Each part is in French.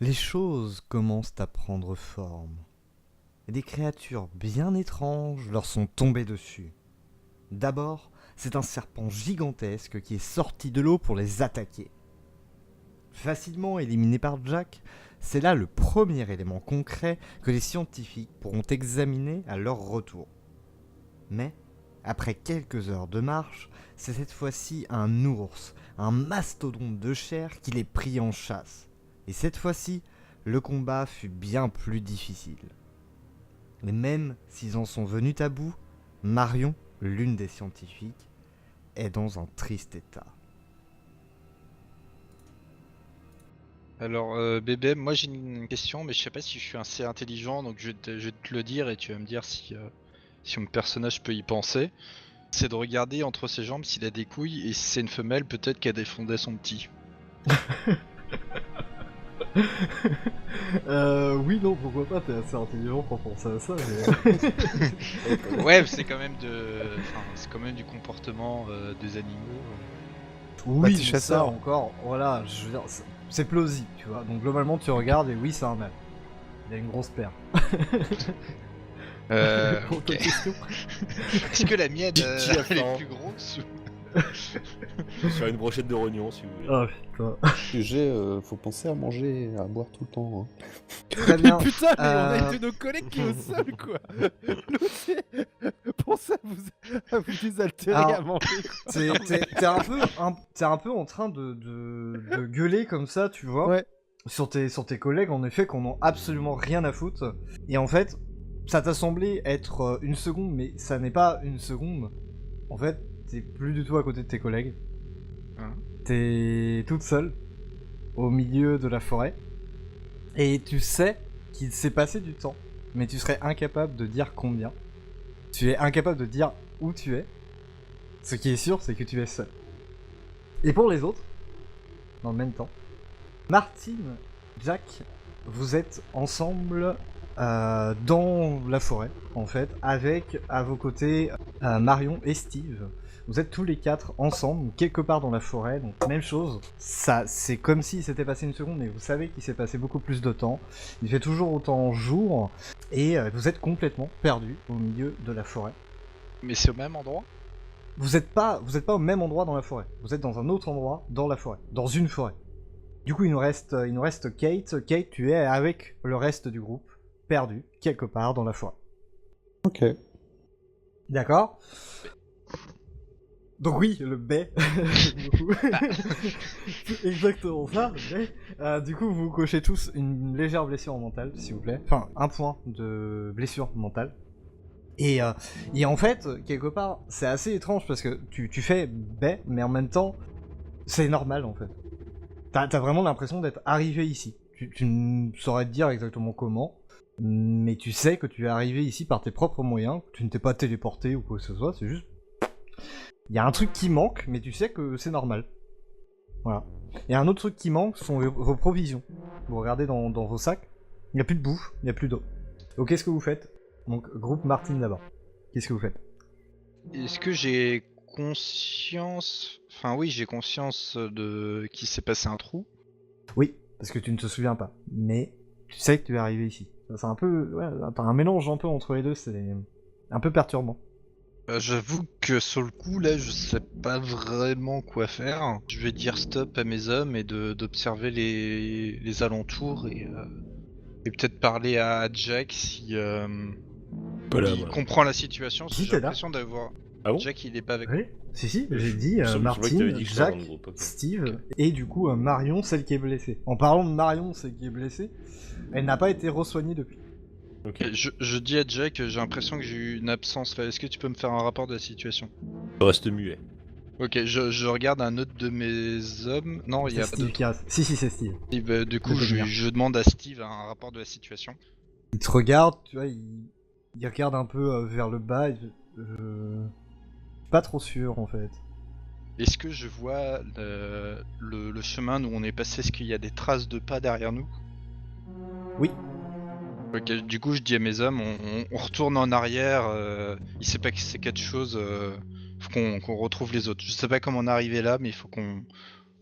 Les choses commencent à prendre forme. Et des créatures bien étranges leur sont tombées dessus. D'abord, c'est un serpent gigantesque qui est sorti de l'eau pour les attaquer. Facilement éliminé par Jack, c'est là le premier élément concret que les scientifiques pourront examiner à leur retour. Mais, après quelques heures de marche, c'est cette fois-ci un ours, un mastodonte de chair qui les prit en chasse. Et cette fois-ci, le combat fut bien plus difficile. Et même s'ils en sont venus à bout, Marion, l'une des scientifiques, est dans un triste état. Alors, bébé, moi j'ai une question, mais je sais pas si je suis assez intelligent, donc je vais te le dire et tu vas me dire si mon personnage peut y penser. C'est de regarder entre ses jambes s'il a des couilles et si c'est une femelle, peut-être qu'elle défendait son petit. Oui, non, pourquoi pas, t'es assez intelligent pour penser à ça, mais... Ouais, c'est quand même c'est quand même du comportement des animaux. Oui, t'es mais ça chasseur. encore, voilà, je veux dire, c'est plausible, tu vois. Donc globalement, tu regardes et oui, c'est un mâle. Il a une grosse paire. Pour ta Ok. question. Est-ce que la mienne, Qui a elle faim est plus grosse ou... Sur une brochette de rognons, si vous voulez. Oh putain. Faut penser à manger et à boire tout le temps. Hein. Très bien. Putain, mais on a une de nos collègues qui est au sol, quoi. L'autre, c'est... Pensez à vous désaltérer, Alors, à manger, quoi. t'es un peu en train de gueuler comme ça, tu vois, Ouais. sur tes collègues, en effet, qu'on n'ont absolument rien à foutre. Et en fait, ça t'a semblé être une seconde, mais ça n'est pas une seconde. En fait, t'es plus du tout à côté de tes collègues. Hein? T'es toute seule, au milieu de la forêt. Et tu sais qu'il s'est passé du temps, mais tu serais incapable de dire combien. Tu es incapable de dire où tu es. Ce qui est sûr, c'est que tu es seul. Et pour les autres, dans le même temps, Martine, Jack, vous êtes ensemble dans la forêt, en fait, avec à vos côtés Marion et Steve. Vous êtes tous les quatre ensemble, quelque part dans la forêt, donc même chose. Ça, c'est comme s'il s'était passé une seconde, mais vous savez qu'il s'est passé beaucoup plus de temps. Il fait toujours autant jour, et vous êtes complètement perdu au milieu de la forêt. Mais c'est au même endroit? Vous êtes pas au même endroit dans la forêt. Vous êtes dans un autre endroit dans la forêt, dans une forêt. Du coup, il nous reste Kate. Kate, tu es avec le reste du groupe, perdu quelque part dans la forêt. Ok. D'accord. Donc oui, le baie. C'est exactement ça. Du coup, vous cochez tous une légère blessure mentale, s'il vous plaît. Enfin, un point de blessure mentale. Et en fait, quelque part, c'est assez étrange parce que tu fais baie, mais en même temps, c'est normal en fait. T'as vraiment l'impression d'être arrivé ici. Tu ne saurais te dire exactement comment, mais tu sais que tu es arrivé ici par tes propres moyens, que tu ne t'es pas téléporté ou quoi que ce soit, c'est juste... Il y a un truc qui manque, mais tu sais que c'est normal. Voilà. Et un autre truc qui manque sont vos provisions. Vous regardez dans vos sacs, il n'y a plus de bouffe, il n'y a plus d'eau. Donc qu'est-ce que vous faites? Donc groupe Martine d'abord. Qu'est-ce que vous faites? Est-ce que j'ai conscience... Enfin oui, j'ai conscience de qu'il s'est passé un trou. Oui, parce que tu ne te souviens pas, mais tu sais que tu es arrivé ici. C'est un peu... Ouais, t'as un mélange un peu entre les deux, c'est un peu perturbant. J'avoue que sur le coup là, je sais pas vraiment quoi faire. Je vais dire stop à mes hommes et d'observer les alentours et peut-être parler à Jack si Pas là, il moi. comprend la situation. Parce que Si, j'ai t'es là. l'impression d'avoir Ah bon? Jack, il est pas avec Oui, moi. si, j'ai dit Il me semble que Martine, t'avais dit que j'étais Jack, dans le groupe, ok. Steve, et du coup Marion, celle qui est blessée. En parlant de Marion, celle qui est blessée, elle n'a pas été re-soignée depuis. Ok. Et je dis à Jack, j'ai l'impression que j'ai eu une absence là. Est-ce que tu peux me faire un rapport de la situation? Je reste muet. Ok, je regarde un autre de mes hommes. Non, il y C'est a pas Steve d'autre. qui reste. Si, c'est Steve. Du coup, Le demi-heure. je demande à Steve un rapport de la situation. Il te regarde, tu vois, il regarde un peu vers le bas, pas trop sûr en fait. Est-ce que je vois le chemin où on est passé? Est-ce qu'il y a des traces de pas derrière nous? Oui, Ok, du coup, je dis à mes hommes, on retourne en arrière. Il s'est passé quelque chose. Faut qu'on retrouve les autres. Je sais pas comment on est arrivé là, mais il faut qu'on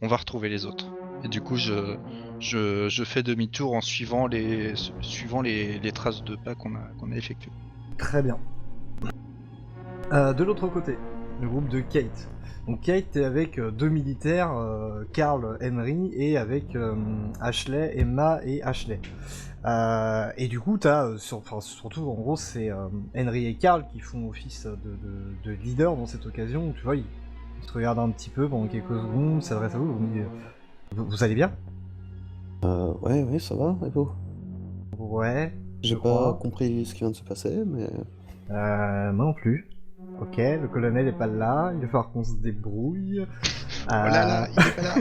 on va retrouver les autres. Et du coup, je fais demi-tour en suivant les traces de pas qu'on a effectuées. Très bien. De l'autre côté, le groupe de Kate. Donc Kate est avec deux militaires, Carl, Henry, et avec Ashley, Emma et Ashley. Et du coup, t'as, surtout en gros, c'est Henry et Carl qui font office de leader dans cette occasion. Tu vois, ils se regardent un petit peu pendant quelques secondes, s'adressent à vous, vous dites, vous allez bien? Ouais, ça va, et vous? Ouais. J'ai je pas crois. compris ce qui vient de se passer, mais... Moi non plus. Ok, le colonel est pas là, il va falloir qu'on se débrouille. Oh là là, il est pas là.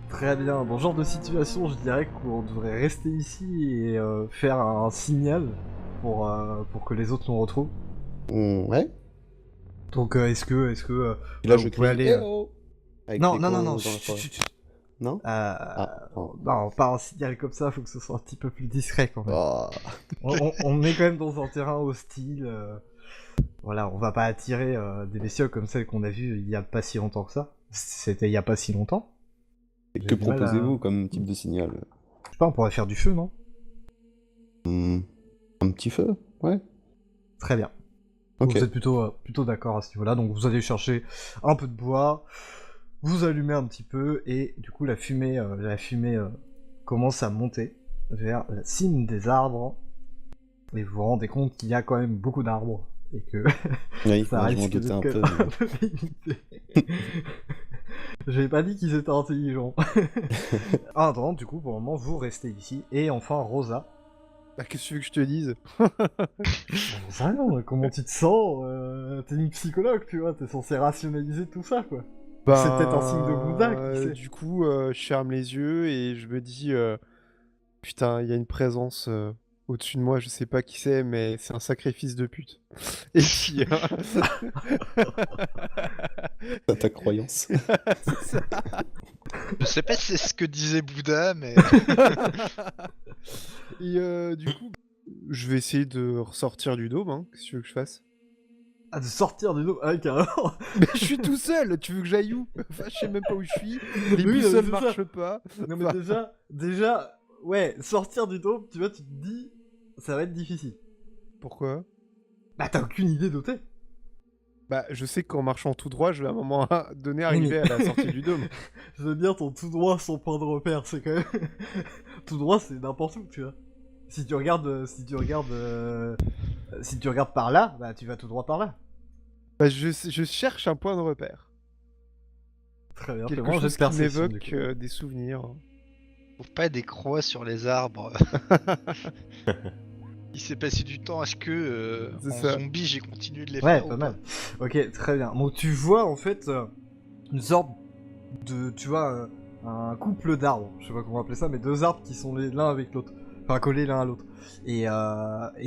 Très bien, dans ce genre de situation, je dirais qu'on devrait rester ici et faire un signal pour que les autres nous retrouvent. Ouais. Donc est-ce que Et là, vous je pouvez crie, aller... Eh oh avec Non, les non, non, coins non, dans la chut, forêt. chut, chut. Non pardon. Non, pas un signal comme ça, faut que ce soit un petit peu plus discret quand même. Ah. On est quand même dans un terrain hostile. Voilà, on va pas attirer des bestioles comme celles qu'on a vues il y a pas si longtemps que ça. C'était il y a pas si longtemps. Et J'ai que du mal à- proposez-vous comme type de signal? Je sais pas, on pourrait faire du feu, non? Un petit feu? Ouais. Très bien. Ok. Vous êtes plutôt d'accord à ce niveau-là, donc vous allez chercher un peu de bois, vous allumez un petit peu, et du coup la fumée commence à monter vers la cime des arbres, et vous vous rendez compte qu'il y a quand même beaucoup d'arbres, et que Oui, ça moi, je m'en risque doutais d'être un quand peu. même un peu limité. J'ai pas dit qu'ils étaient intelligents. Ah, attends, du coup, pour le moment, vous restez ici, et enfin Rosa. Bah, qu'est-ce que tu veux que je te dise? J'en sais rien, comment tu te sens? T'es une psychologue, tu vois, t'es censé rationaliser tout ça, quoi. C'est peut-être un signe de Bouddha, qui sait. Du coup, je ferme les yeux et je me dis, putain, il y a une présence au-dessus de moi, je sais pas qui c'est, mais c'est un sacrifice de pute. Et puis, T'as ta croyance. c'est ça. Je sais pas si c'est ce que disait Bouddha, mais Et du coup, je vais essayer de ressortir du dôme, hein. Qu'est-ce que tu veux que je fasse? Ah, de sortir du dos, ah, carrément. Mais je suis tout seul, tu veux que j'aille où? Enfin, je sais même pas où je suis, les Oui, non, mais boussoles c'est ça. marchent pas. Non, mais Enfin, déjà, ouais, sortir du dôme, tu vois, tu te dis, ça va être difficile. pourquoi? Bah, t'as aucune idée d'où t'es. Bah, je sais qu'en marchant tout droit, je vais à un moment donné Oui, arriver mais- à la sortie du dôme. Je veux dire, ton tout droit sans point de repère, c'est quand même. Tout droit, c'est n'importe où, tu vois. Si tu regardes par là, bah, tu vas tout droit par là. Bah, je cherche un point de repère. Très bien, Quelque fais-moi un jet chose de qui perception, du m'évoque coup. des souvenirs. faut pas des croix sur les arbres. Il s'est passé du temps à ce que C'est en ça. zombie j'ai continué de les Ouais, faire. pas ou mal. Ok, très bien. Donc tu vois en fait une sorte de, tu vois, un couple d'arbres. Je sais pas comment appeler ça, mais deux arbres qui sont l'un avec l'autre, enfin collés l'un à l'autre. Et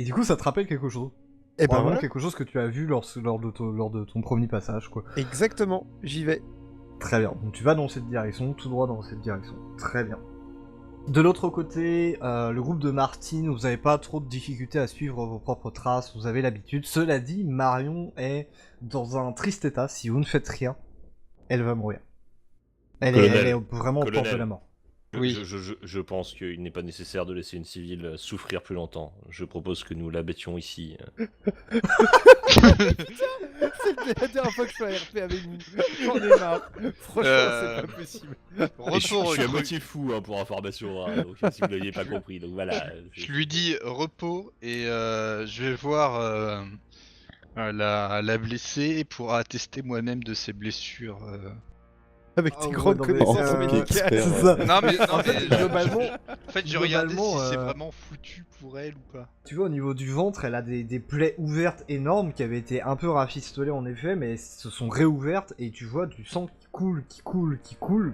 du coup, ça te rappelle quelque chose. Et ben Probablement voilà. quelque chose que tu as vu lors de ton premier passage, quoi. Exactement, j'y vais. Très bien. Donc tu vas dans cette direction, tout droit dans cette direction. Très bien. De l'autre côté, le groupe de Martine, vous n'avez pas trop de difficultés à suivre vos propres traces, vous avez l'habitude. Cela dit, Marion est dans un triste état. Si vous ne faites rien, elle va mourir. Elle est vraiment au porte de la mort. Oui. Je pense qu'il n'est pas nécessaire de laisser une civile souffrir plus longtemps. Je propose que nous l'abattions ici. C'est la dernière fois que je fais un RP avec vous. J'en ai marre. Franchement, c'est pas possible. Et je suis à Repos. moitié fou hein, pour information, hein, donc si vous l'aviez pas compris. Donc voilà. Je lui dis repos et je vais voir la blessée pour attester moi-même de ses blessures. Avec Ah, tes ouais, grandes non, mais, connaissances En tant médicales. qu'expert, C'est ça. Non mais, En fait, globalement, en fait, j'ai regardé si globalement, c'est vraiment foutu pour elle ou pas. tu vois, au niveau du ventre, elle a des plaies ouvertes énormes qui avaient été un peu rafistolées en effet, mais se sont réouvertes et tu vois du sang qui coule, qui coule, qui coule.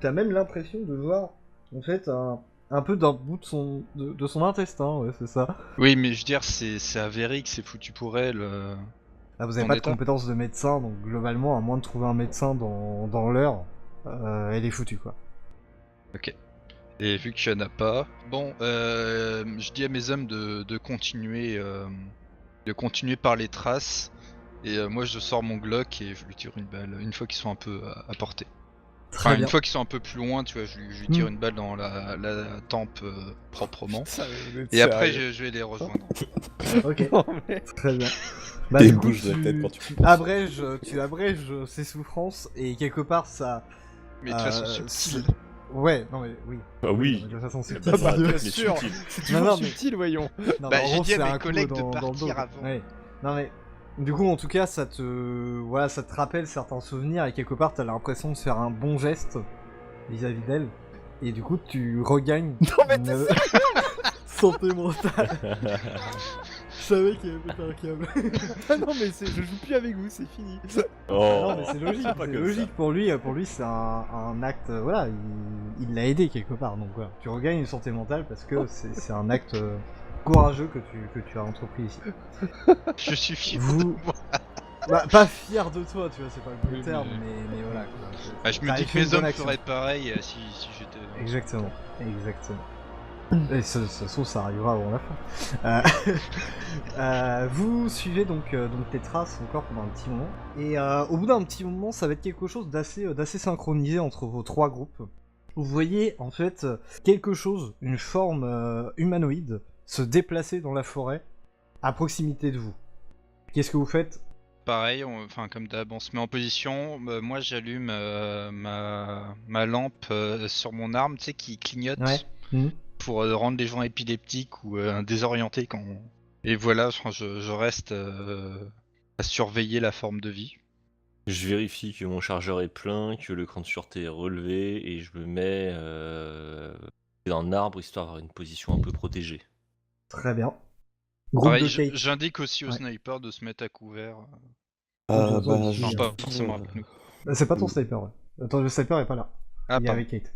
T'as même l'impression de voir, en fait, un peu d'un bout de son intestin, ouais, c'est ça. Oui, mais je veux dire, c'est avéré que c'est foutu pour elle. Ah, vous avez En pas de état. compétences de médecin, donc globalement, à moins de trouver un médecin dans l'heure, elle est foutue, quoi. Ok. Et vu qu'il n'y en a pas, bon, je dis à mes hommes de continuer par les traces Et moi je sors mon Glock et je lui tire une balle une fois qu'ils sont un peu à portée. Très Enfin, bien. une fois qu'ils sont un peu plus loin, tu vois, je lui tire une balle dans la tempe proprement. Ça, vous êtes Et après, sérieux. je vais les rejoindre. Ok, Non, mais- très bien. Bah, Et du coup, bouge la tête quand tu penses. tu abrèges ses souffrances et quelque part ça. Mais de façon euh, subtile. Ouais, non mais oui. Ah oui. De façon Ah subtile. bah, bah, ça, bien mais sûr. subtil. C'est Non, toujours non, mais- subtil, voyons. Non, Bah, mais en j'ai gros, dit à c'est mes un coup collègues de dans le partir dos, quoi. avant. Ouais. Non mais du coup, en tout cas, ça te rappelle certains souvenirs et quelque part, t'as l'impression de faire un bon geste vis-à-vis d'elle. Et du coup, tu regagnes Non, mais une santé mentale. Je savais qu'il y avait pété un câble. Ah non, mais je joue plus avec vous, c'est fini. Oh, Non mais c'est logique, pas c'est comme logique ça. pour lui c'est un acte, voilà, il l'a aidé quelque part, donc voilà. Tu regagnes une santé mentale parce que c'est un acte courageux que tu as entrepris ici. Je suis fier de Vous, moi. bah, pas fier de toi, tu vois, c'est pas le bon Oui, terme, mais- mais voilà quoi. Bah, je me T'as dis fait que une mes bonne hommes action. feraient pareil si j'étais. Exactement, exactement. Et ça se trouve, ça arrivera avant la fin. Vous suivez donc tes traces encore pendant un petit moment. Et au bout d'un petit moment, ça va être quelque chose d'assez synchronisé entre vos trois groupes. Vous voyez en fait quelque chose, une forme humanoïde, se déplacer dans la forêt à proximité de vous. Qu'est-ce que vous faites? Pareil, enfin comme d'hab, on se met en position. Moi j'allume ma lampe sur mon arme, tu sais, qui clignote pour rendre les gens épileptiques ou désorientés quand. Et voilà, enfin, je reste à surveiller la forme de vie. Je vérifie que mon chargeur est plein, que le cran de sûreté est relevé, et je me mets dans un arbre histoire d'avoir une position un peu protégée. Très bien. Groupe Pareil, de Kate. j'indique aussi aux Ouais. snipers de se mettre à couvert. Ah, Autour bah, d'ici, je Enfin, pas dis, forcément avec nous. C'est pas ton sniper, ouais. Attends, le sniper est pas là. Ah, Il est pardon. avec Kate.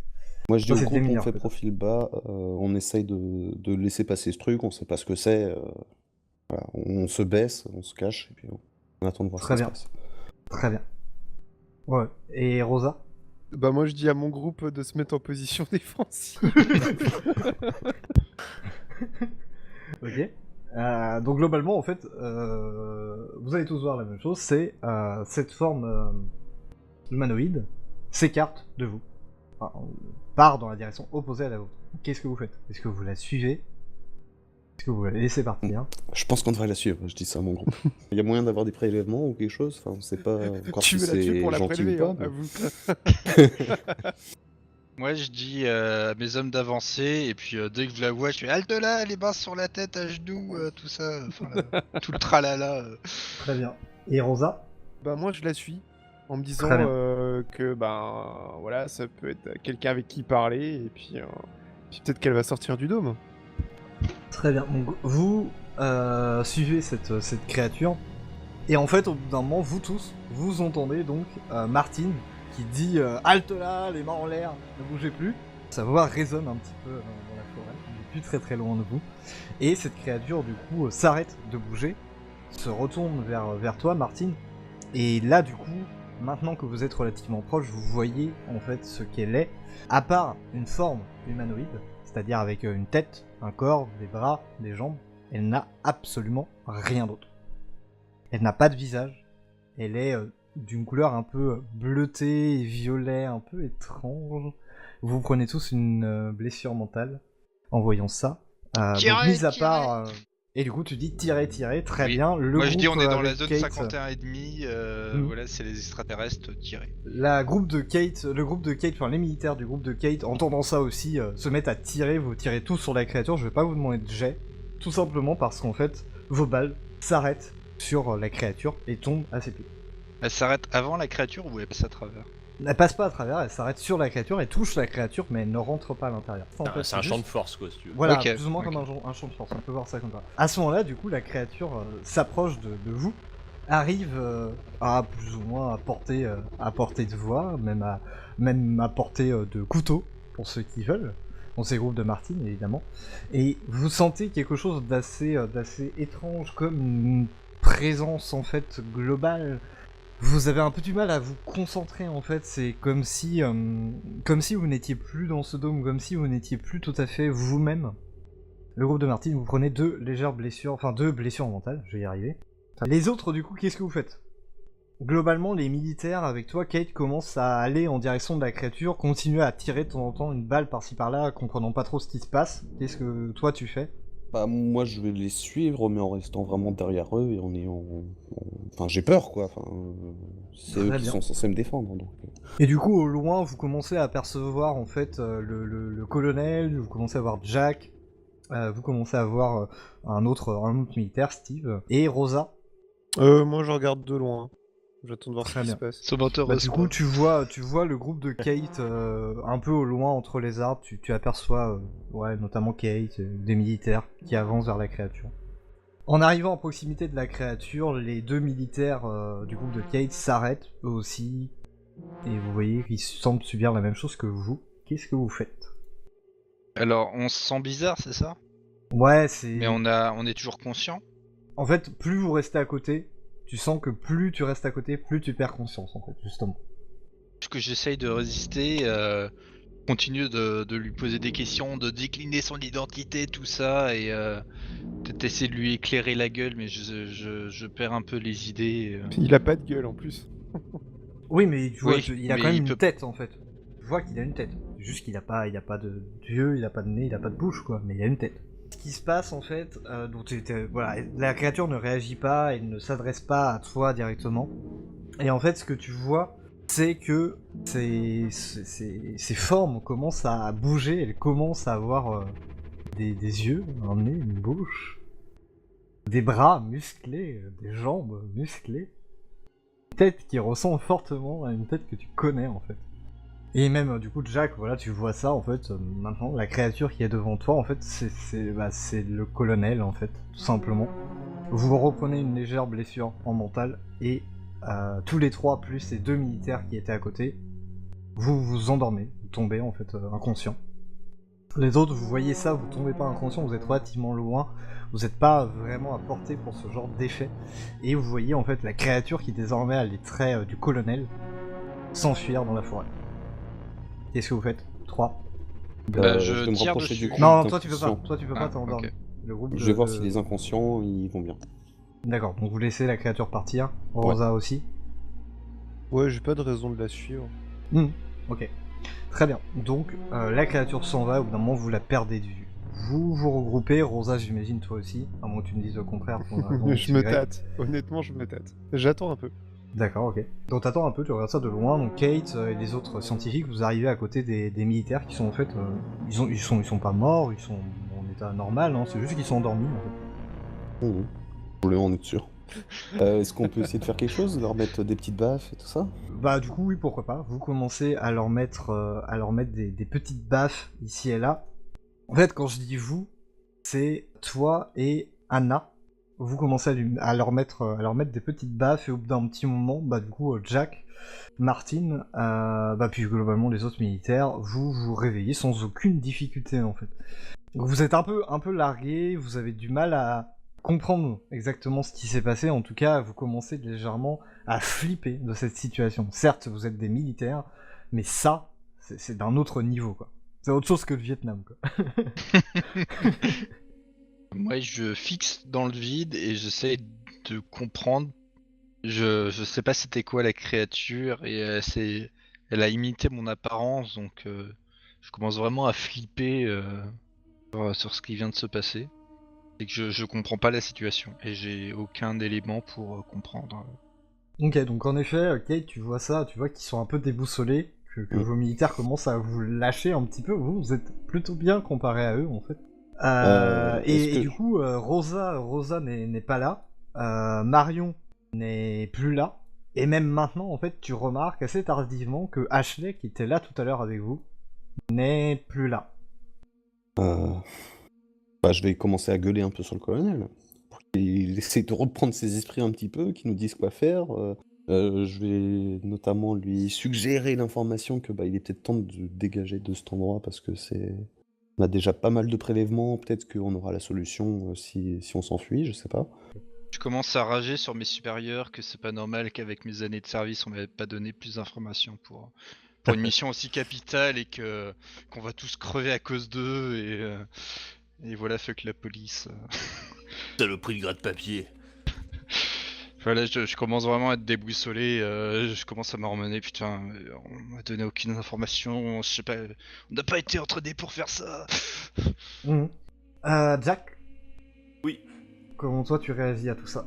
moi, je dis Ça, au c'est groupe, on démineur, fait peut-être. profil bas, on essaye de laisser passer ce truc, on sait pas ce que c'est. Voilà, on se baisse, on se cache, et puis on attend de voir ce Très qui se bien. passe. Très bien. Ouais. Et Rosa? Bah, moi, je dis à mon groupe de se mettre en position défensive. Ok. Donc globalement, en fait, vous allez tous voir la même chose, c'est cette forme humanoïde s'écarte de vous. Enfin, part dans la direction opposée à la vôtre. Qu'est-ce que vous faites? Est-ce que vous la suivez? Est-ce que vous la laissez partir? Je pense qu'on devrait la suivre, je dis ça à mon groupe. Il y a moyen d'avoir des prélèvements ou quelque chose? Enfin, on sait pas encore Tu si veux la tuer c'est pour la gentil prélever, ou hein, pas. mais- avoue. Moi je dis à mes hommes d'avancer et puis dès que je la vois je fais halte là, les mains sur la tête, à genoux, tout ça, enfin tout le tralala. Très bien. Et Rosa? Bah, moi, je la suis. En me disant Très bien. que, ben, voilà, ça peut être quelqu'un avec qui parler, et puis peut-être qu'elle va sortir du dôme. Très bien. Donc vous suivez cette créature. Et en fait, au bout d'un moment, vous tous, vous entendez donc Martine qui dit halte là, les mains en l'air, ne bougez plus. Sa voix résonne un petit peu dans la forêt, elle n'est plus très très loin de vous. Et cette créature, du coup, s'arrête de bouger, se retourne vers toi, Martine. Et là, du coup, maintenant que vous êtes relativement proche, vous voyez en fait ce qu'elle est. À part une forme humanoïde, c'est-à-dire avec une tête, un corps, des bras, des jambes, elle n'a absolument rien d'autre. Elle n'a pas de visage. Elle est d'une couleur un peu bleutée et violet, un peu étrange. Vous prenez tous une blessure mentale en voyant ça. Donc, Tirez, mis à tirez. part... Et du coup, tu dis tirer, très Oui. bien. Le Moi je dis groupe, on est dans la avec zone Kate, 51 et demi, voilà c'est les extraterrestres tirés. le groupe de Kate, enfin les militaires du groupe de Kate, entendant ça aussi, se mettent à tirer. Vous tirez tous sur la créature. Je vais pas vous demander de jet, tout simplement parce qu'en fait, vos balles s'arrêtent sur la créature et tombent à ses pieds. Elle s'arrête avant la créature ou elle passe à travers? Elle passe pas à travers, elle s'arrête sur la créature et touche la créature, mais elle ne rentre pas à l'intérieur. En fait, C'est un juste- champ de force, quoi, si tu veux. Voilà, Ok, plus ou moins ok. comme un champ de force, on peut voir ça comme ça. À ce moment-là, du coup, la créature s'approche de vous, arrive à plus ou moins à portée de voix, même à portée de couteau, pour ceux qui veulent, dans ces groupes de Martine, évidemment. Et vous sentez quelque chose d'assez étrange, comme une présence, en fait, globale. Vous avez un peu du mal à vous concentrer en fait, c'est comme si vous n'étiez plus dans ce dôme, comme si vous n'étiez plus tout à fait vous-même. Le groupe de Martine, vous prenez deux blessures mentales, je vais y arriver. Les autres, du coup, qu'est-ce que vous faites? Globalement, les militaires, avec toi, Kate, commencent à aller en direction de la créature, continuer à tirer de temps en temps une balle par-ci par-là, comprenant pas trop ce qui se passe. Qu'est-ce que toi tu fais? Bah, moi, je vais les suivre, mais en restant vraiment derrière eux et Enfin, j'ai peur, quoi. Enfin, c'est eux Très qui bien. sont censés me défendre, donc... Et du coup, au loin, vous commencez à apercevoir en fait le colonel, vous commencez à voir Jack, vous commencez à voir un autre militaire, Steve, et Rosa. Moi, je regarde de loin. J'attends de voir Très ce qui bien. se passe. Ça m'intéresse Du coup, tu vois le groupe de Kate un peu au loin entre les arbres. Tu aperçois, notamment Kate, des militaires qui avancent vers la créature. En arrivant à proximité de la créature, les deux militaires du groupe de Kate s'arrêtent eux aussi, et vous voyez qu'ils semblent subir la même chose que vous. Qu'est-ce que vous faites? Alors, on se sent bizarre, c'est ça? Ouais, c'est... Mais on est toujours conscient? En fait, plus vous restez à côté, tu sens que plus tu restes à côté, plus tu perds conscience, en fait, justement. Parce que j'essaye de résister, continue de lui poser des questions, de décliner son identité, tout ça, et peut-être essayer de lui éclairer la gueule, mais je perds un peu les idées. Il a pas de gueule en plus. Oui, mais tu vois, Oui, il a mais quand même il une peut- tête, en fait. Tu vois qu'il a une tête. Juste qu'il a pas de yeux, il a pas de nez, il a pas de bouche, quoi, mais il a une tête. Ce qui se passe, en fait, voilà, la créature ne réagit pas, elle ne s'adresse pas à toi directement. Et en fait, ce que tu vois, c'est que ces formes commencent à bouger, elles commencent à avoir des yeux, un nez, une bouche, des bras musclés, des jambes musclées, une tête qui ressemble fortement à une tête que tu connais en fait. Et même du coup Jack, voilà, tu vois ça en fait, maintenant, la créature qui est devant toi en fait, c'est le colonel en fait, tout simplement. Vous reprenez une légère blessure en mental et tous les trois, plus les deux militaires qui étaient à côté, vous vous endormez, vous tombez en fait inconscient. Les autres, vous voyez ça, vous tombez pas inconscient, vous êtes relativement loin, vous n'êtes pas vraiment à portée pour ce genre d'effet, et vous voyez en fait la créature qui désormais a les traits du colonel s'enfuir dans la forêt. Qu'est-ce que vous faites? 3. je vais me tire rapprocher dessus. du groupe Non, toi tu peux pas, Ah, t'es endormi. ok. Le groupe Je vais voir de- si les inconscients, ils vont bien. D'accord, donc vous laissez la créature partir, Rosa aussi. Ouais, j'ai pas de raison de la suivre. Ok. Très bien. Donc, la créature s'en va, au bout d'un moment, vous la perdez de vue. Vous vous regroupez, Rosa, j'imagine, toi aussi, à moins que tu me dises le contraire. Je me tâte. Honnêtement, je me tâte. J'attends un peu. D'accord, ok. Donc t'attends un peu, tu regardes ça de loin, donc Kate et les autres scientifiques, vous arrivez à côté des militaires qui sont en fait... ils sont pas morts, ils sont en état normal, hein, c'est juste qu'ils sont endormis, en fait. Je voulais en être sûr. Est-ce qu'on peut essayer de faire quelque chose? Leur mettre des petites baffes et tout ça? Bah du coup oui, pourquoi pas. Vous commencez à leur mettre des petites baffes ici et là. En fait, quand je dis vous, c'est toi et Anna. Vous commencez à leur mettre des petites baffes et au bout d'un petit moment, bah du coup Jack, Martin, puis globalement les autres militaires, vous vous réveillez sans aucune difficulté en fait. Donc vous êtes un peu largué, vous avez du mal à comprendre exactement ce qui s'est passé. En tout cas, vous commencez légèrement à flipper de cette situation. Certes, vous êtes des militaires, mais ça, c'est d'un autre niveau, quoi. C'est autre chose que le Vietnam, quoi. Moi, je fixe dans le vide et j'essaie de comprendre. Je sais pas c'était quoi la créature et elle a imité mon apparence, donc je commence vraiment à flipper sur ce qui vient de se passer. Et que je comprends pas la situation et j'ai aucun élément pour comprendre. Ok, donc en effet, Kate, tu vois ça, tu vois qu'ils sont un peu déboussolés, que vos militaires commencent à vous lâcher un petit peu. Vous êtes plutôt bien comparé à eux, en fait. Et du coup, Rosa n'est pas là. Marion n'est plus là. Et même maintenant, en fait, tu remarques assez tardivement que Ashley, qui était là tout à l'heure avec vous, n'est plus là. Je vais commencer à gueuler un peu sur le colonel. Pour qu'il essaie de reprendre ses esprits un petit peu, qu'il nous dise quoi faire. Je vais notamment lui suggérer l'information que il est peut-être temps de dégager de cet endroit parce que on a déjà pas mal de prélèvements, peut-être qu'on aura la solution si on s'enfuit, je sais pas. Je commence à rager sur mes supérieurs que c'est pas normal qu'avec mes années de service on m'avait pas donné plus d'informations pour une mission aussi capitale et qu'on va tous crever à cause d'eux et voilà fuck la police. Saloperie de gratte-papier. Voilà, je commence vraiment à être déboussolé, je commence à m'emmener, putain, on m'a donné aucune information, je sais pas, on n'a pas été entraînés pour faire ça. Mhm. Jack, Oui. comment toi tu réagis à tout ça?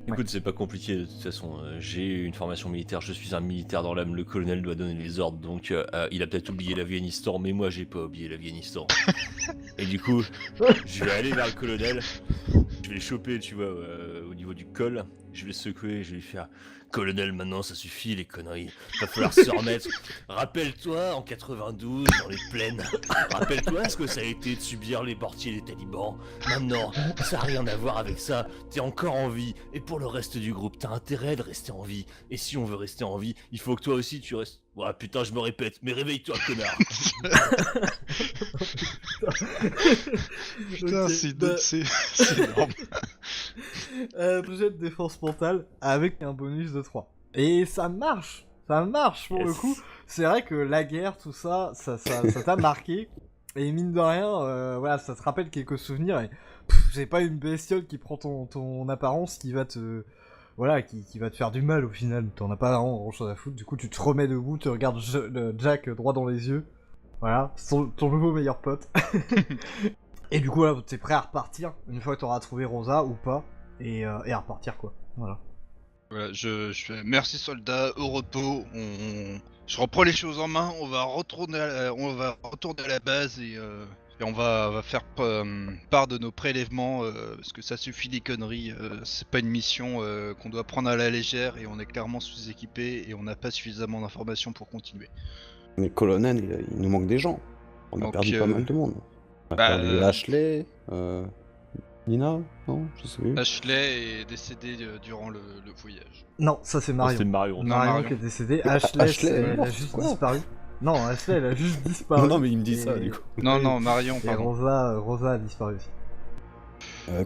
Écoute, c'est pas compliqué de toute façon. J'ai une formation militaire, je suis un militaire dans l'âme, le colonel doit donner les ordres, donc il a peut-être oublié l'Afghanistan, mais moi j'ai pas oublié l'Afghanistan. Et du coup, je vais aller vers le colonel, je vais le choper, tu vois, au niveau du col, je vais le secouer, je vais lui faire Colonel, maintenant ça suffit les conneries, va falloir se remettre. Rappelle-toi en 92 dans les plaines, rappelle-toi ce que ça a été de subir les portiers des talibans. Maintenant, ça n'a rien à voir avec ça, t'es encore en vie, et pour le reste du groupe, t'as intérêt de rester en vie. Et si on veut rester en vie, il faut que toi aussi tu restes. Ouais, putain, je me répète, mais réveille-toi, connard. Putain, Ok, c'est énorme. Jet de défense mentale avec un bonus de 3. Et ça marche pour le Yes. coup. C'est vrai que la guerre, tout ça, ça t'a marqué. Et mine de rien, voilà, ça te rappelle quelques souvenirs. Et c'est pas une bestiole qui prend ton apparence qui va te, voilà, qui va te faire du mal au final. T'en as pas vraiment grand chose à foutre. Du coup, tu te remets debout, tu regardes Jack droit dans les yeux. Voilà, ton nouveau meilleur pote. Et du coup, là, t'es prêt à repartir une fois que t'auras trouvé Rosa ou pas. Et à repartir quoi. Voilà. Voilà, je fais merci soldat, au repos, je reprends les choses en main, on va retourner à la base et on va faire part de nos prélèvements parce que ça suffit des conneries, c'est pas une mission qu'on doit prendre à la légère et on est clairement sous-équipé et on n'a pas suffisamment d'informations pour continuer. Mais colonel, il nous manque des gens. On a Donc, perdu pas mal de monde. On a bah, perdu Ashley, Nina, non, je sais plus. Ashley est décédé durant le voyage. Non, ça c'est Marion. C'est Marion. Non, Marion Marion. qui est décédée. Ashley, Ashley, elle est elle a morte, juste quoi. disparu. Non, Ashley, elle a juste disparu. Non, non, mais il me dit ça, Et- du coup. Non, non, Marion, Et pardon. Rosa a disparu aussi.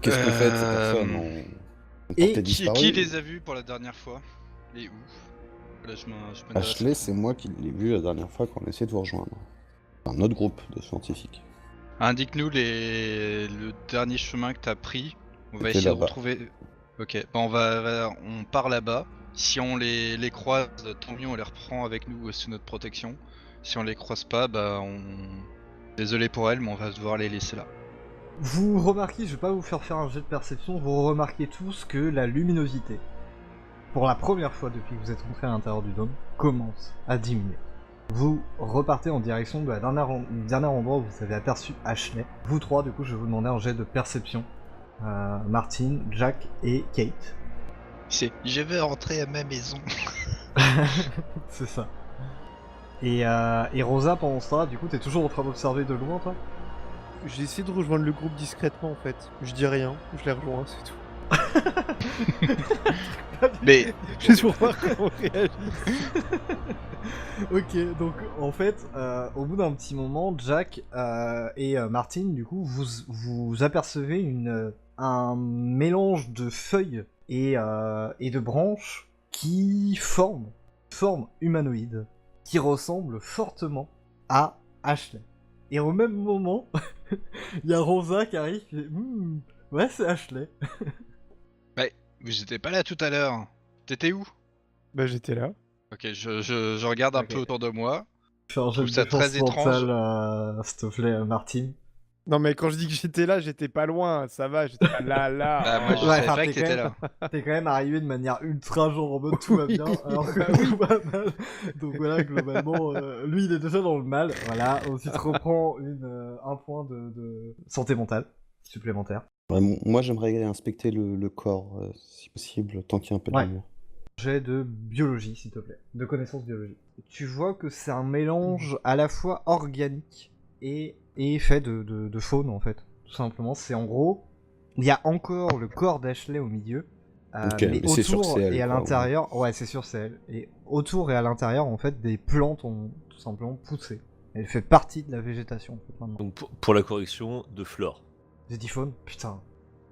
Qu'est-ce qu'on fait de ces personnes on Et portait disparu. Qui les a vus pour la dernière fois? Et où? Là, je m'intéresse Ashley, un peu. c'est moi qui l'ai vu la dernière fois quand on essayait de vous rejoindre. Un autre groupe de scientifiques. Indique-nous le dernier chemin que t'as pris. On va C'était essayer de là-bas. retrouver. Ok, bah on part là-bas. Si on les croise, tant mieux, on les reprend avec nous sous notre protection. Si on les croise pas, bah on. Désolé pour elles, mais on va devoir les laisser là. vous remarquez, je vais pas vous faire un jet de perception, vous remarquez tous que la luminosité, pour la première fois depuis que vous êtes entré à l'intérieur du dôme, commence à diminuer. Vous repartez en direction de la dernier endroit où vous avez aperçu Ashley. Vous trois, du coup, je vais vous demander un jet de perception. Martin, Jack et Kate. C'est. Je veux rentrer à ma maison. C'est ça. Et Rosa, pendant ça, du coup, t'es toujours en train d'observer de loin, toi? J'ai essayé de rejoindre le groupe discrètement en fait. Je dis rien, je les rejoins, c'est tout. Mais. Juste pour voir comment on réagit. Ok, donc en fait, au bout d'un petit moment, Jack et Martin, du coup, vous apercevez un mélange de feuilles et de branches qui forment une forme humanoïde, qui ressemble fortement à Ashley. Et au même moment, il y a Rosa qui arrive et fait ouais, c'est Ashley. Vous étiez pas là tout à l'heure. T'étais où? Bah j'étais là. Ok, je regarde un Ok. peu autour de moi. Fais un jet de trouve ça très défense étrange. mentale, s'il te plaît, Martin. Non mais quand je dis que j'étais là, j'étais pas loin, ça va, j'étais pas là. Ah, moi je Oh. Ouais, savais enfin, pas t'es que t'étais là. T'es quand même arrivé de manière ultra genre en mode tout va Oui, bien, alors que bah tout va mal. Donc voilà, globalement, lui il est déjà dans le mal. Voilà, ensuite reprend un point de santé mentale supplémentaire. Ouais, moi, j'aimerais inspecter le corps, si possible, tant qu'il y a un peu de Ouais. lumière. Jet de biologie, s'il te plaît, de connaissance biologique. Tu vois que c'est un mélange à la fois organique et fait de faune en fait, tout simplement. C'est en gros, il y a encore le corps d'Ashley au milieu. Ok, mais mais c'est sûr que autour c'est elle, et à quoi, l'intérieur, ouais, c'est sûr, c'est elle. Et autour et à l'intérieur, en fait, des plantes ont tout simplement poussé. Elle fait partie de la végétation, en fait, maintenant. Donc pour la correction, de flore. Des typhones, putain.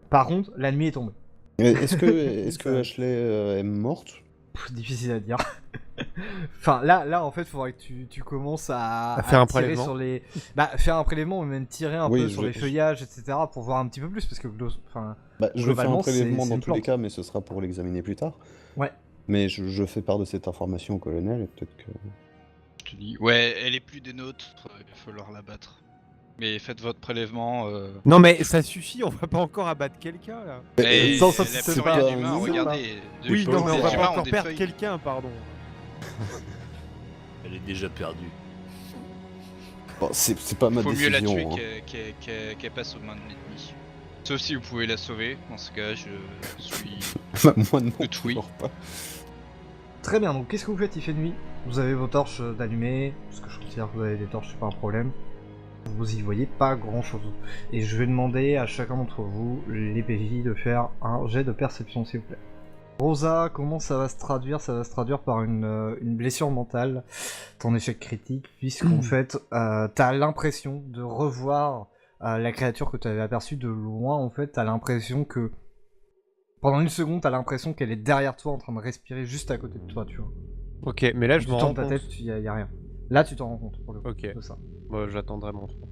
Par contre, la nuit est tombée. Est-ce que Ça- Ashley est morte? Difficile à dire. Enfin, là, en fait, il faudrait que tu commences à faire un tirer prélèvement. sur les... Bah, faire un prélèvement, mais même tirer un Oui, peu sur je- les feuillages, etc. pour voir un petit peu plus, parce que... Enfin, Bah, je vais faire un globalement, c'est prélèvement c'est dans une tous les plante. cas, mais ce sera pour l'examiner plus tard. Ouais. Mais je fais part de cette information au colonel, et peut-être que... Je te dis, ouais, elle est plus des nôtres, il va falloir la battre. Mais faites votre prélèvement. Non, mais ça suffit, on va pas encore abattre quelqu'un là. Mais ça, elle a c'est plus pas rien un d'humain, humain. regardez. Oui, non, mais on les va humains pas ont encore des perdre feuilles. quelqu'un, pardon. Elle est déjà perdue. Bon, c'est pas ma Faut mieux la tuer décision, hein. qu'elle passe aux mains de l'ennemi. Sauf si vous pouvez la sauver, dans ce cas je suis... Bah, moi non, Tout oui. toujours pas. Très bien, donc qu'est-ce que vous faites? Il fait nuit. Vous avez vos torches d'allumées, parce que je considère que vous avez des torches, c'est pas un problème. Vous y voyez pas grand-chose. Et je vais demander à chacun d'entre vous, les PJ, de faire un jet de perception, s'il vous plaît. Rosa, comment ça va se traduire? Ça va se traduire par une blessure mentale, ton échec critique, puisqu'en fait, t'as l'impression de revoir la créature que tu avais aperçue de loin. En fait, t'as l'impression que... Pendant une seconde, t'as l'impression qu'elle est derrière toi, en train de respirer juste à côté de toi, tu vois. Ok, mais là je Tu m'en tournes rends ta compte. tête, y a rien. Là, tu t'en rends compte, pour le coup. Ok. C'est ça. Bon, j'attendrai mon tour.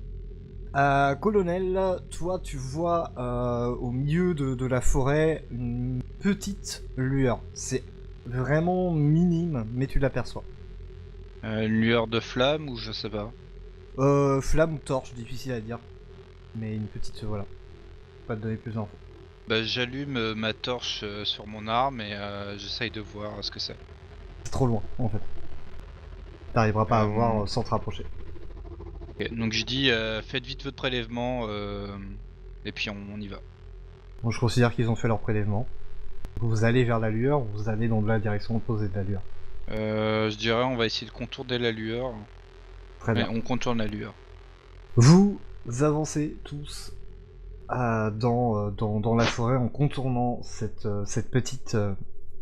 Colonel, toi tu vois au milieu de la forêt une petite lueur. C'est vraiment minime, mais tu l'aperçois. Une lueur de flamme ou je sais pas. Flamme ou torche, difficile à dire. Mais une petite, voilà. Pas te donner plus d'infos. Bah j'allume ma torche sur mon arme et j'essaye de voir ce que c'est. C'est trop loin, en fait. T'arriveras pas à voir sans te rapprocher. Ok, donc je dis faites vite votre prélèvement et puis on y va. Bon, je considère qu'ils ont fait leur prélèvement. Vous allez vers la lueur ou vous allez dans la direction opposée de la lueur. Je dirais on va essayer de contourner la lueur. Très bien. Mais on contourne la lueur. Vous avancez tous dans la forêt en contournant cette petite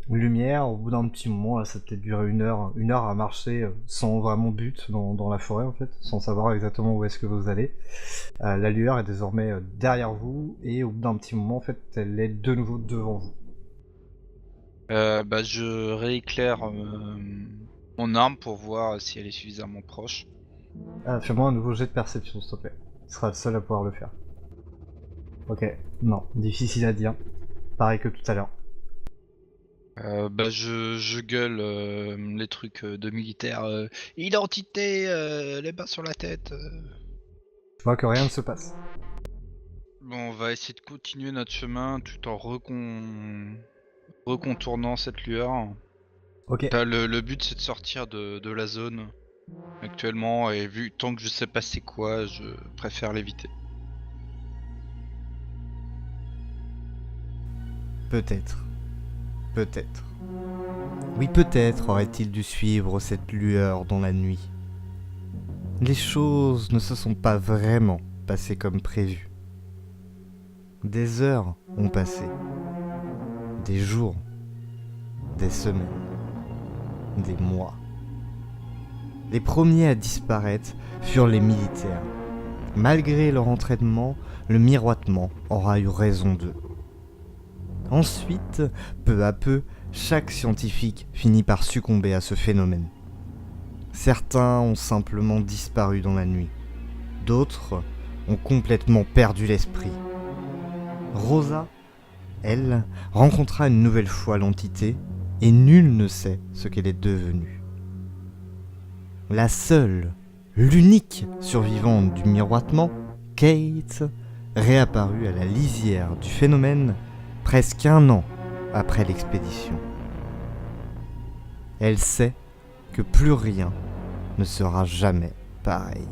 lumière. Au bout d'un petit moment, là, ça peut-être durer une heure à marcher sans vraiment but dans la forêt en fait, sans savoir exactement où est-ce que vous allez. La lueur est désormais derrière vous et au bout d'un petit moment en fait, elle est de nouveau devant vous. Bah je rééclaire mon arme pour voir si elle est suffisamment proche. Fais-moi un nouveau jet de perception s'il te plaît. Tu seras le seul à pouvoir le faire. Ok, non, difficile à dire. Pareil que tout à l'heure. Bah je gueule les trucs de militaire. Identité, les mains sur la tête. Tu vois que rien ne se passe. Bon, on va essayer de continuer notre chemin tout en recontournant cette lueur. Ok. Le but c'est de sortir de la zone actuellement et vu tant que je sais pas c'est quoi, je préfère l'éviter. Peut-être. Peut-être. Oui, peut-être aurait-il dû suivre cette lueur dans la nuit. Les choses ne se sont pas vraiment passées comme prévu. Des heures ont passé. Des jours. Des semaines. Des mois. Les premiers à disparaître furent les militaires. Malgré leur entraînement, le miroitement aura eu raison d'eux. Ensuite, peu à peu, chaque scientifique finit par succomber à ce phénomène. Certains ont simplement disparu dans la nuit. D'autres ont complètement perdu l'esprit. Rosa, elle, rencontra une nouvelle fois l'entité et nul ne sait ce qu'elle est devenue. La seule, l'unique survivante du miroitement, Kate, réapparut à la lisière du phénomène presque un an après l'expédition. Elle sait que plus rien ne sera jamais pareil.